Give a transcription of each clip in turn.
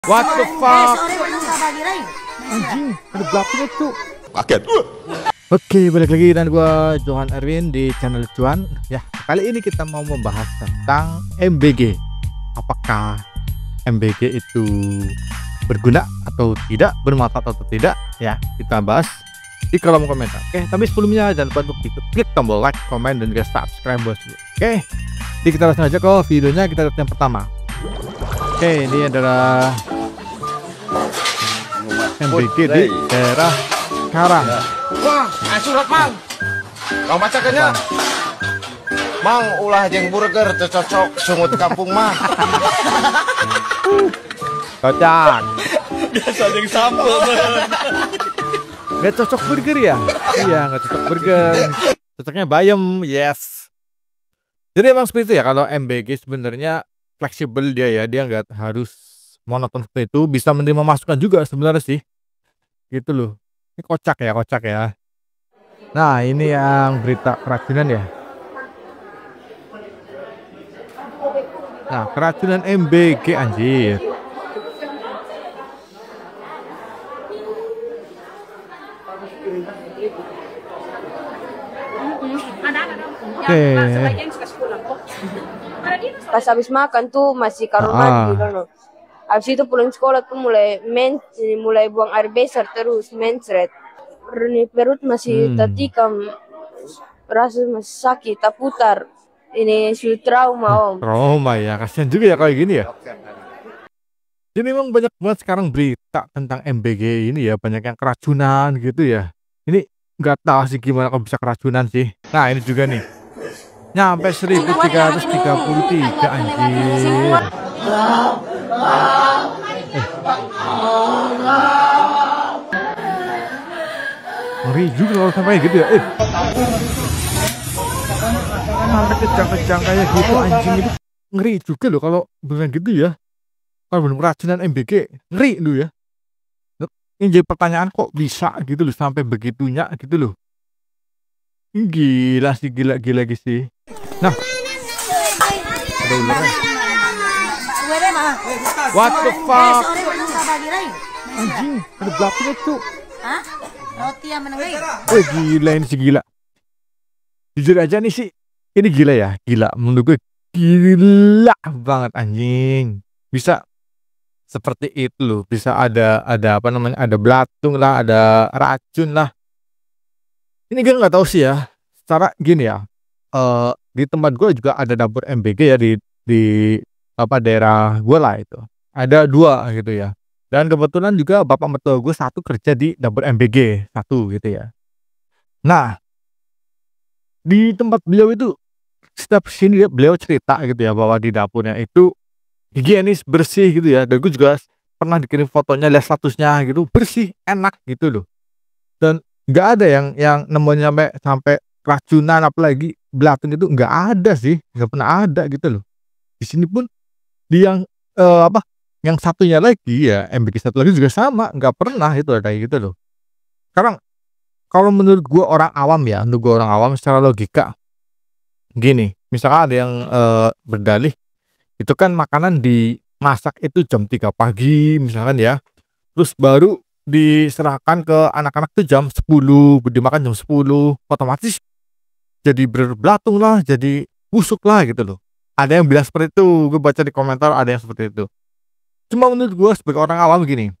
What the fuck? Anjing, ada belakangnya tuh. Kaget. Oke, balik lagi dan gua Johan Erwin di channel Cuan. Ya, kali ini kita mau membahas tentang MBG. Apakah MBG itu berguna atau tidak, bermanfaat atau tidak? Ya, kita bahas di kolom komentar. Oke, tapi sebelumnya jangan lupa untuk klik tombol like, komen, dan juga subscribe bosku. Oke, jadi kita langsung aja ke videonya. Kita lihat yang pertama. Oke, ini adalah MBG di daerah Karang. Wah, surat mang. Kau bacakannya. Mang ulah jeng burger cocok sungut kampung mah. Kocak. Biasa jeng sambal. Nggak cocok burger ya? Iya, nggak cocok burger. Cocoknya bayam, yes. Jadi emang seperti itu ya, kalau MBG sebenarnya fleksibel dia nggak harus monoton seperti itu, bisa menerima masukan juga sebenarnya sih. Gitu loh. Ini kocak ya. Nah, ini yang berita keracunan ya. Nah, keracunan MBG anjir. Oke. Pas habis makan tuh masih kamar mandi gitu. Habis itu pulang sekolah tuh mulai buang air besar terus mencret. Perut masih tertikam, rasa masih sakit, tak putar. Ini sudah trauma om. Trauma ya, kasihan juga ya kayak gini ya. Jadi memang banyak banget sekarang berita tentang MBG ini ya, banyak yang keracunan gitu ya. Ini nggak tahu sih gimana kalau bisa keracunan sih. Nah ini juga nih, nyampe 1333 anjir. Ngeri juga kalau sampai gitu ya. Sampai kejang-kejang kayak gitu anjing, itu ngeri juga loh kalau beneran gitu ya. Kalau bener keracunan MBG ngeri lu ya. Ini jadi pertanyaan, kok bisa gitu loh sampai begitunya gitu loh. Ini gila sih, gila sih. Nah, ada ularnya. What the fuck? Anjing, ada belakangnya tuh. Roti yang menengah. Gila ini sih, gila. Jujur aja nih sih, ini gila ya, gila. Menurut gue gila banget anjing. Bisa seperti itu loh, bisa ada apa namanya, ada belatung lah, ada racun lah. Ini gue nggak tahu sih ya. Secara gini ya, di tempat gue juga ada dapur MBG ya, di apa daerah gue lah itu. Ada 2 gitu ya. Dan kebetulan juga bapak mertua gue satu kerja di dapur MBG satu gitu ya. Nah, di tempat beliau itu setiap sini beliau cerita gitu ya, bahwa di dapurnya itu higienis, bersih gitu ya. Dan gue juga pernah dikirim fotonya, lihat statusnya gitu, bersih, enak gitu loh. Dan nggak ada yang nemuin sampai keracunan, apalagi belatung itu nggak ada sih, nggak pernah ada gitu loh. Di sini pun di yang satunya lagi ya, MBG satu lagi juga sama, nggak pernah itu ada gitu loh. Sekarang kalau menurut gue orang awam ya, secara logika gini, misalkan ada yang berdalih itu kan makanan dimasak itu jam 3 pagi misalkan ya, terus baru diserahkan ke anak-anak tuh jam 10, dimakan jam 10, otomatis jadi berbelatung lah, jadi busuk lah gitu loh. Ada yang bilang seperti itu, gue baca di komentar ada yang seperti itu. Cuma menurut gue sebagai orang awam gini,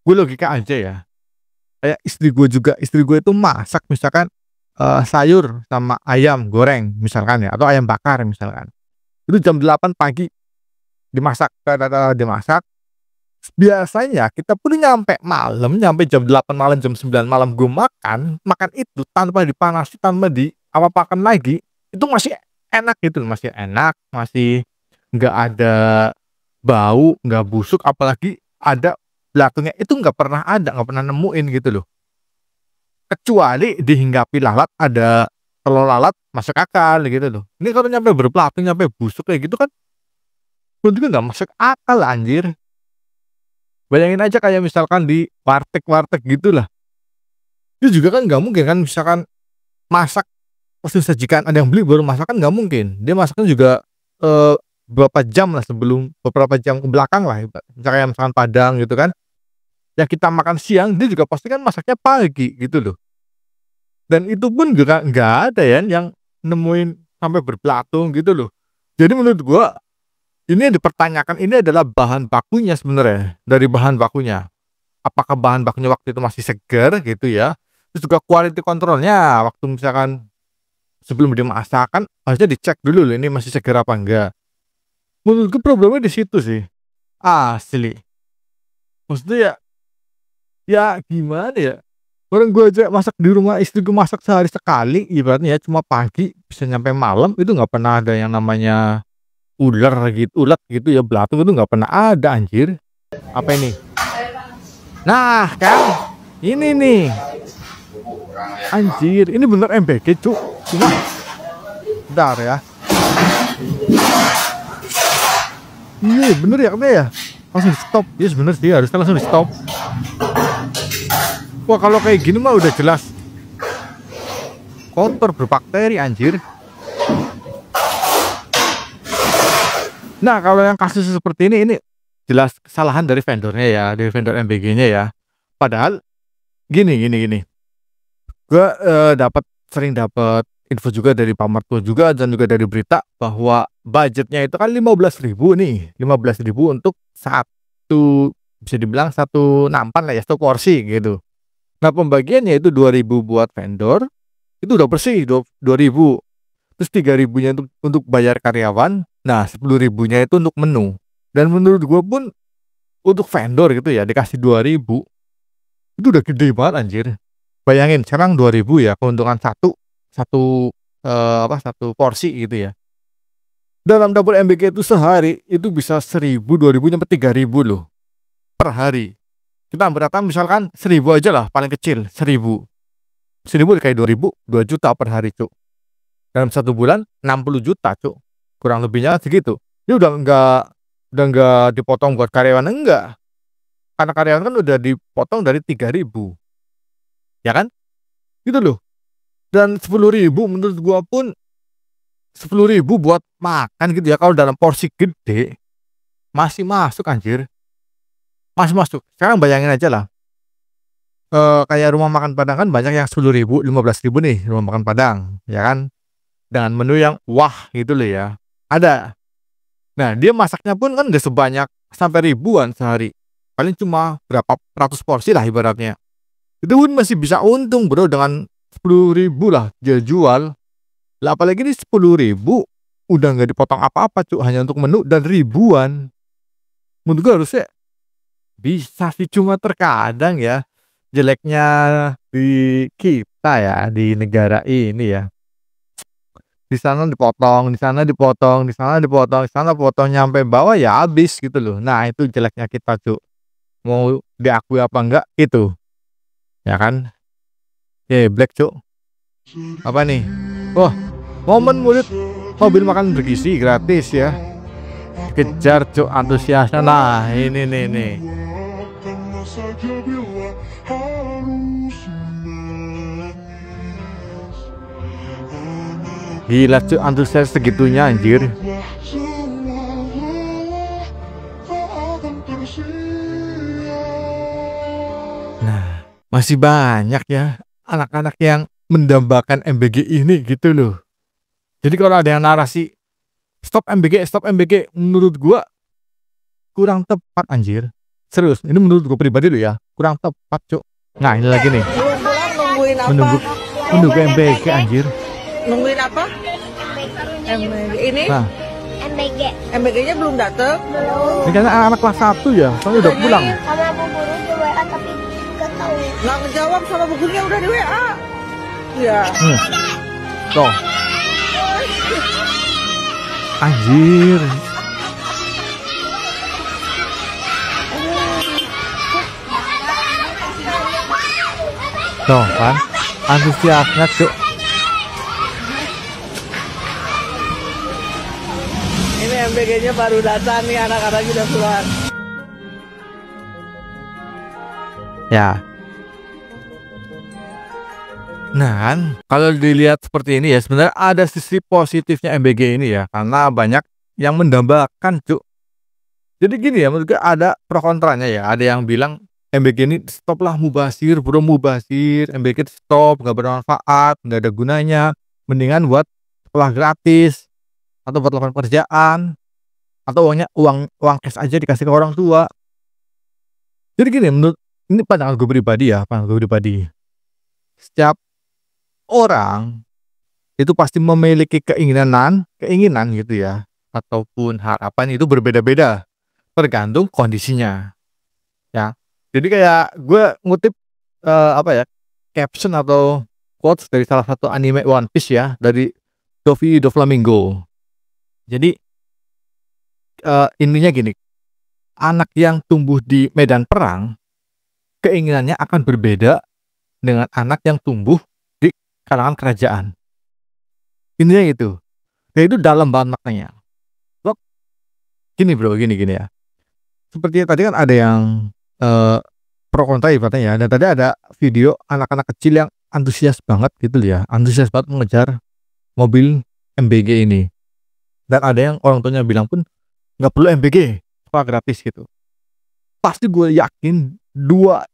gue logika aja ya, kayak istri gue itu masak misalkan sayur sama ayam goreng misalkan ya, atau ayam bakar misalkan, itu jam 8 pagi dimasak. Biasanya kita pun nyampe jam 8 malam, jam 9 malam gue makan itu tanpa dipanasi, tanpa apa-apakan lagi, itu masih enak gitu, masih nggak ada bau, nggak busuk, apalagi ada belakangnya itu nggak pernah nemuin gitu loh. Kecuali dihinggapi lalat, ada telur lalat, masuk akal gitu loh. Ini kalau nyampe berbelatung, nyampe busuk kayak gitu kan, menurut gue nggak masuk akal anjir. Bayangin aja kayak misalkan di warteg gitu lah, itu juga kan nggak mungkin kan, misalkan masak pasti sajikan ada yang beli baru masak kan nggak mungkin. Dia masaknya juga beberapa jam lah sebelum, beberapa jam ke belakang lah, misalkan Padang gitu kan, yang kita makan siang dia juga pasti kan masaknya pagi gitu loh. Dan itu pun juga nggak ada ya yang nemuin sampai berbelatung gitu loh. Jadi menurut gua ini yang dipertanyakan ini adalah bahan bakunya sebenarnya, dari bahan bakunya. Apakah bahan bakunya waktu itu masih segar gitu ya. Terus juga quality controlnya waktu misalkan sebelum dimasak kan harusnya dicek dulu loh ini masih segar apa enggak. Menurutku problemnya di situ sih. Asli. Maksudnya ya gimana ya? Orang gue aja masak di rumah, istriku masak sehari sekali, ibaratnya ya cuma pagi bisa nyampe malam, itu nggak pernah ada yang namanya ulat gitu ya, belatung itu nggak pernah ada anjir. Apa ini? Nah kan, ini nih, anjir, ini bener MBG cuk, cuma, bentar ya. Iya bener ya katanya ya, langsung di stop, yes bener sih harusnya langsung di stop. Wah kalau kayak gini mah udah jelas kotor berbakteri anjir. Nah kalau yang kasus seperti ini jelas kesalahan dari vendornya ya, dari vendor MBG-nya ya. Padahal gini. Gue sering dapat info juga dari Pak Mertua juga dan juga dari berita bahwa budgetnya itu kan 15.000 nih, 15.000 untuk satu, bisa dibilang satu nampan lah ya, satu porsi gitu. Nah pembagiannya itu 2.000 buat vendor, itu udah bersih 2.000. Terus 3.000-nya untuk bayar karyawan. Nah 10.000-nya itu untuk menu. Dan menurut gue pun untuk vendor gitu ya dikasih 2.000 itu udah gede banget anjir. Bayangin sekarang 2.000 ya keuntungan satu porsi gitu ya. Dalam dapur MBG itu sehari itu bisa 1.000, 2.000 sampai 3.000 loh per hari. Kita beratan misalkan 1.000 aja lah paling kecil, 1.000 kayak 2.000, 2 juta per hari cuk. Dalam satu bulan 60 juta cuk, kurang lebihnya segitu. Ini udah nggak dipotong buat karyawan enggak, karena karyawan kan udah dipotong dari 3.000 ya kan gitu loh. Dan 10.000 menurut gua pun 10.000 buat makan gitu ya, kalau dalam porsi gede masih masuk anjir. Masih masuk. Sekarang bayangin aja lah. Kayak rumah makan Padang kan banyak yang 10.000, 15.000 nih rumah makan Padang, ya kan? Dengan menu yang wah gitu loh ya. Ada. Nah, dia masaknya pun kan udah sebanyak sampai ribuan sehari. Paling cuma berapa ratus porsi lah ibaratnya. Itu pun masih bisa untung bro dengan 10.000 lah dia jual. Lah apalagi ini 10.000 udah nggak dipotong apa-apa cuk, hanya untuk menu dan ribuan. Menurut gue harusnya bisa sih, cuma terkadang ya jeleknya di kita ya, di negara ini ya. Di sana dipotong, di sana dipotong, di sana dipotong, di sana potong nyampe bawah ya habis gitu loh. Nah, itu jeleknya kita, Cuk. Mau diakui apa enggak itu. Ya kan? Black, Cuk. Apa nih? Wah, momen mulut mobil makan bergizi gratis ya. Kejar Cuk antusiasnya. Nah, ini nih. Gila Cuk, antusias segitunya anjir. Nah, masih banyak ya anak-anak yang mendambakan MBG ini gitu loh. Jadi kalau ada yang narasi stop MBG, menurut gua kurang tepat anjir. Serius, ini menurut gua pribadi loh ya, kurang tepat Cuk. Nah, ini lagi nih. Menunggu MBG anjir. Nungguin apa? MBG ini? Nah, MBG-nya belum datang? ini kan anak-anak kelas 1 ya, soalnya udah pulang. Sama bu guru di WA tapi nggak tahu. Nggak ngejawab sama bu gurunya udah di WA. Ya. Tuh. Anjir. Tuh kan, antusiasnya Cuk. Ini MBG-nya baru datang nih, anak-anaknya udah pulang. Ya. Nah kan, kalau dilihat seperti ini ya sebenarnya ada sisi positifnya MBG ini ya, karena banyak yang mendambakan, Cuk. Jadi gini ya, menurut gue ada pro kontranya ya. Ada yang bilang MBG ini stoplah mubazir, bro mubazir, MBG stop, nggak bermanfaat, nggak ada gunanya. Mendingan buat sekolah gratis atau buat lapangan pekerjaan atau uang cash aja dikasih ke orang tua. Jadi gini, menurut ini pandangan gue pribadi ya, pandangan gue pribadi. Setiap orang itu pasti memiliki keinginan gitu ya, ataupun harapan itu berbeda-beda tergantung kondisinya ya. Jadi kayak gue ngutip caption atau quotes dari salah satu anime One Piece ya, dari Doflamingo. Jadi intinya gini, anak yang tumbuh di medan perang keinginannya akan berbeda dengan anak yang tumbuh di kalangan kerajaan. Intinya itu. Ya itu dalam banget maknanya. Loh, gini bro, gini ya. Seperti tadi kan ada yang pro kontra ibaratnya ya. Dan tadi ada video anak-anak kecil yang antusias banget gitu ya. Antusias banget mengejar mobil MBG ini. Dan ada yang orang tuanya bilang pun nggak perlu MBG, sekolah gratis gitu. Pasti gue yakin dua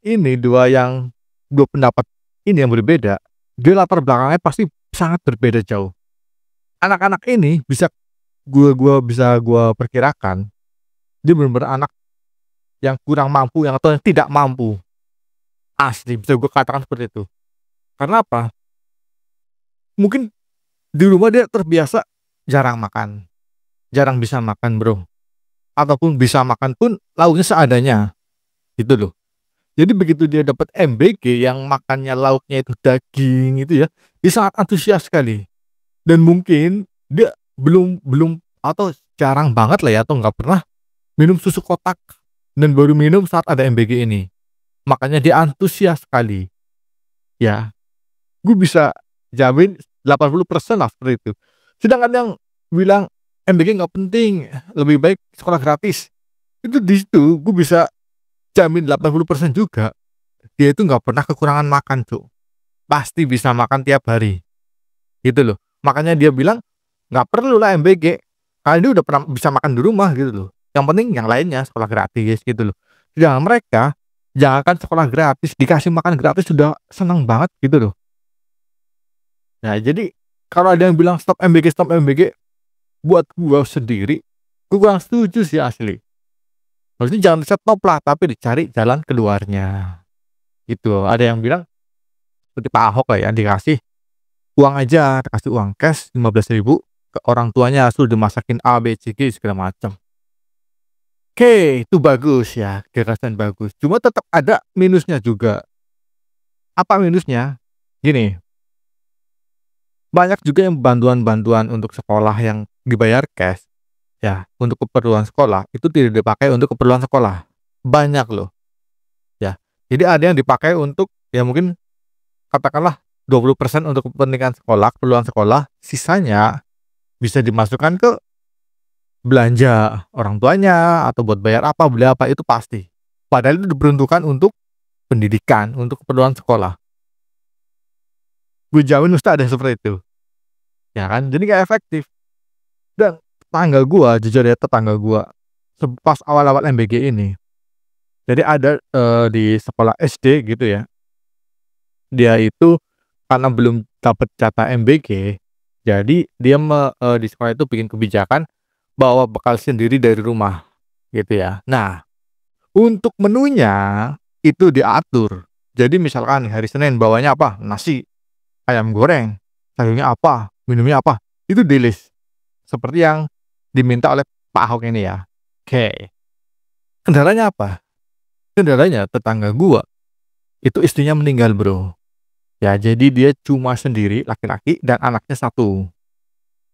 pendapat ini yang berbeda, dia latar belakangnya pasti sangat berbeda jauh. Anak-anak ini bisa gue perkirakan dia benar-benar anak yang kurang mampu, yang atau yang tidak mampu. Asli bisa gue katakan seperti itu. Karena apa? Mungkin di rumah dia terbiasa jarang makan, jarang bisa makan bro, ataupun bisa makan pun lauknya seadanya gitu loh. Jadi begitu dia dapat MBG yang makannya lauknya itu daging itu ya, dia sangat antusias sekali. Dan mungkin dia belum atau jarang banget lah ya, atau nggak pernah minum susu kotak dan baru minum saat ada MBG ini. Makanya dia antusias sekali. Ya, gue bisa jamin 80% lah seperti itu. Sedangkan yang bilang MBG nggak penting, lebih baik sekolah gratis, itu di situ gue bisa jamin 80% juga dia itu nggak pernah kekurangan makan tuh, pasti bisa makan tiap hari gitu loh. Makanya dia bilang nggak perlu lah MBG karena dia udah pernah bisa makan di rumah gitu loh. Yang penting yang lainnya sekolah gratis gitu loh. Jangan mereka jangankan sekolah gratis, dikasih makan gratis sudah senang banget gitu loh. Nah jadi kalau ada yang bilang stop MBG, buat gua sendiri gua kurang setuju sih asli. Maksudnya jangan di-stop lah, tapi dicari jalan keluarnya. Gitu. Ada yang bilang seperti Pak Ahok lah ya, dikasih uang aja, dikasih uang cash 15.000 ke orang tuanya, suruh dimasakin A, B, C, G segala macam. Oke, itu bagus ya, gagasan bagus. Cuma tetap ada minusnya juga. Apa minusnya? Gini. Banyak juga yang bantuan untuk sekolah yang dibayar cash. Ya, untuk keperluan sekolah itu tidak dipakai untuk keperluan sekolah. Banyak loh. Ya. Jadi ada yang dipakai untuk ya mungkin katakanlah 20% untuk kepentingan sekolah, keperluan sekolah, sisanya bisa dimasukkan ke belanja orang tuanya atau buat bayar apa, beli apa itu pasti. Padahal itu diperuntukkan untuk pendidikan, untuk keperluan sekolah. Gue jamin mesti ada seperti itu. Ya kan? Jadi gak efektif. Dan tetangga gua, jujur ya tetangga gua, pas awal-awal MBG ini, jadi ada di sekolah SD gitu ya, dia itu karena belum dapat jatah MBG, jadi dia di sekolah itu bikin kebijakan bawa bekal sendiri dari rumah gitu ya. Nah untuk menunya itu diatur. Jadi misalkan hari Senin bawanya apa, nasi, ayam goreng, sayurnya apa, minumnya apa, itu di list seperti yang diminta oleh Pak Ahok ini ya. Oke. Kendalanya apa? Kendalanya tetangga gua itu istrinya meninggal bro. Ya jadi dia cuma sendiri, laki-laki dan anaknya satu.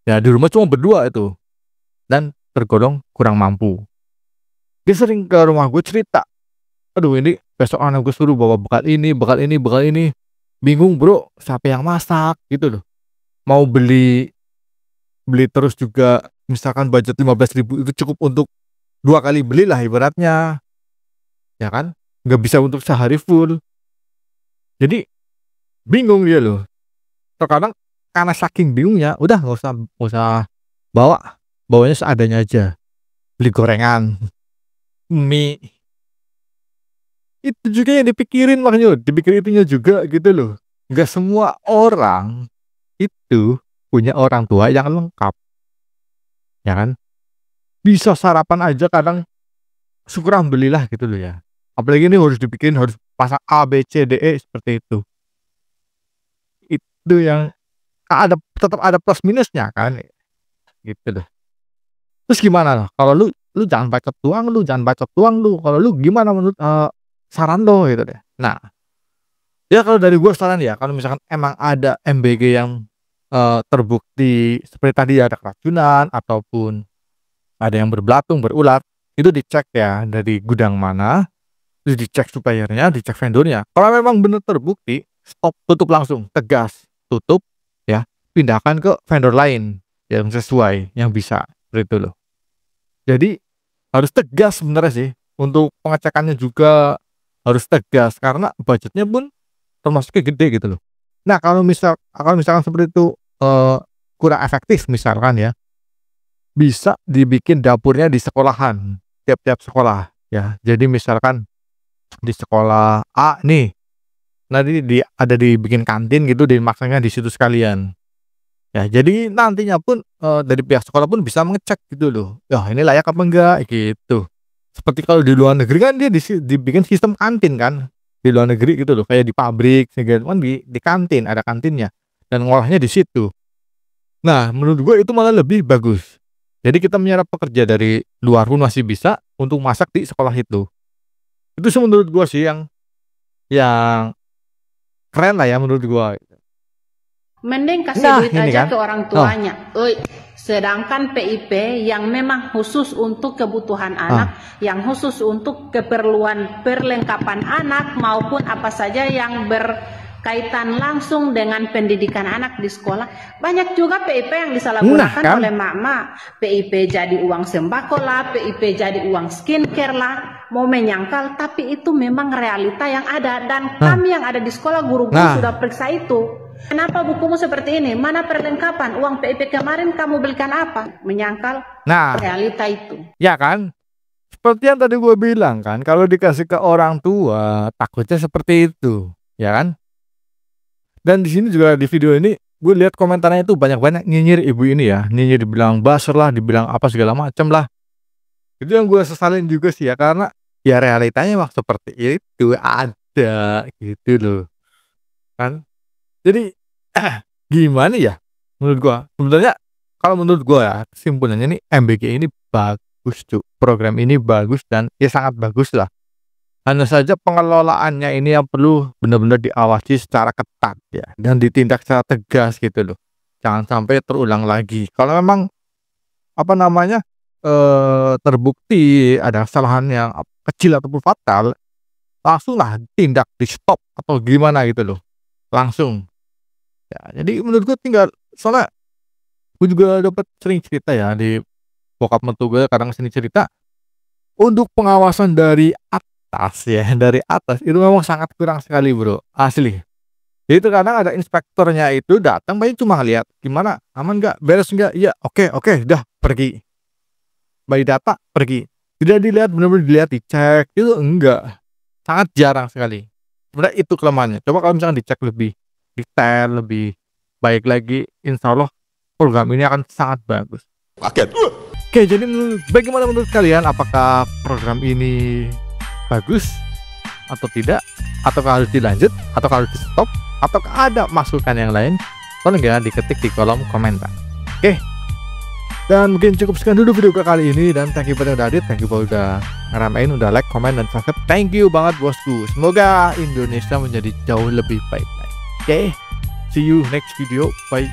Ya di rumah cuma berdua itu. Dan tergolong kurang mampu. Dia sering ke rumah gue cerita, aduh ini besok anak gue suruh bawa bekal ini. Bingung bro, siapa yang masak gitu loh. Mau beli terus juga, misalkan budget 15.000 itu cukup untuk 2 kali beli lah ibaratnya. Ya kan? Nggak bisa untuk sehari full. Jadi bingung dia loh. Terkadang karena saking bingungnya, udah nggak usah bawa. bawanya seadanya aja. Beli gorengan, mie. Itu juga yang dipikirin, makanya dipikirin itunya juga gitu loh. Nggak semua orang itu punya orang tua yang lengkap, ya kan? Bisa sarapan aja kadang syukur alhamdulillah gitu loh ya. Apalagi ini harus dipikirin, harus pasang A, B, C, D, E seperti itu. Itu yang tetap ada plus minusnya kan, gitu loh. Terus gimana loh? Kalau lu jangan bacot tuang, kalau lu gimana menurut saran lo gitu deh. Nah, ya kalau dari gue saran ya, kalau misalkan emang ada MBG yang terbukti seperti tadi ada keracunan ataupun ada yang berbelatung, berulat, itu dicek ya dari gudang mana, terus dicek suppliernya, dicek vendornya. Kalau memang benar terbukti, stop, tutup langsung, tegas, tutup ya, pindahkan ke vendor lain yang sesuai, yang bisa seperti itu loh. Jadi harus tegas sebenarnya sih, untuk pengecekannya juga harus tegas karena budgetnya pun termasuknya gede gitu loh. Nah kalau misalkan seperti itu kurang efektif misalkan ya, bisa dibikin dapurnya di sekolahan, tiap-tiap sekolah ya. Jadi misalkan di sekolah A nih, nanti ada dibikin kantin gitu, dimaksanya di situ sekalian. Ya, jadi nantinya pun dari pihak sekolah pun bisa mengecek gitu loh. Ya, ini layak apa enggak gitu. Seperti kalau di luar negeri kan dia dibikin sistem kantin kan. Di luar negeri gitu loh, kayak di pabrik, gitu kan di kantin, ada kantinnya dan ngolahnya di situ. Nah, menurut gue itu malah lebih bagus. Jadi kita menyerap pekerja dari luar pun masih bisa untuk masak di sekolah itu. Itu sih menurut gue sih yang keren lah ya menurut gue. Mending kasih duit kan aja ke orang tuanya. Sedangkan PIP yang memang khusus untuk kebutuhan anak, yang khusus untuk keperluan perlengkapan anak maupun apa saja yang berkaitan langsung dengan pendidikan anak di sekolah. Banyak juga PIP yang disalahgunakan oleh mak-mak. PIP jadi uang sembako lah, PIP jadi uang skincare lah, mau menyangkal, tapi itu memang realita yang ada. Dan kami yang ada di sekolah, guru-guru sudah periksa itu. Kenapa bukumu seperti ini? Mana perlengkapan? Uang PIP kemarin kamu belikan apa? Menyangkal realita itu. Ya kan? Seperti yang tadi gue bilang kan, kalau dikasih ke orang tua, takutnya seperti itu, ya kan? Dan di sini juga di video ini, gue lihat komentarnya itu banyak-banyak nyinyir ibu ini ya. Nyinyir, dibilang buzzer lah, dibilang apa segala macam lah. Itu yang gue sesalin juga sih ya, karena ya realitanya waktu seperti itu ada gitu loh. Kan? Jadi gimana ya menurut gua, sebenarnya kalau menurut gua ya kesimpulannya nih, MBG ini bagus tuh, program ini bagus dan ya sangat bagus lah. Hanya saja pengelolaannya ini yang perlu benar-benar diawasi secara ketat ya, dan ditindak secara tegas gitu loh. Jangan sampai terulang lagi. Kalau memang terbukti ada kesalahan yang kecil ataupun fatal, langsunglah tindak, di stop atau gimana gitu loh, langsung. Ya, jadi menurut gue tinggal, soalnya gue juga dapat sering cerita ya, di bokap mertua gue kadang sini cerita, untuk pengawasan dari atas ya, dari atas itu memang sangat kurang sekali bro, asli. Jadi kadang ada inspektornya itu datang, paling cuma lihat gimana, aman nggak, beres nggak, iya oke, dah pergi, by data pergi, tidak dilihat, benar-benar dilihat, dicek itu enggak, sangat jarang sekali. Sebenarnya itu kelemahannya. Coba kalau misalkan dicek lebih detail, lebih baik lagi, insya Allah program ini akan sangat bagus. Oke, jadi bagaimana menurut kalian? Apakah program ini bagus atau tidak? Ataukah harus dilanjut? Ataukah harus di stop? Ataukah ada masukan yang lain? Tolong ya diketik di kolom komentar. Oke, dan mungkin cukup sekian dulu video kali ini, dan thank you buat udah hadir, thank you buat udah ngeramein, udah like, comment, dan subscribe. Thank you banget bosku. Semoga Indonesia menjadi jauh lebih baik. Oke, see you next video. Bye.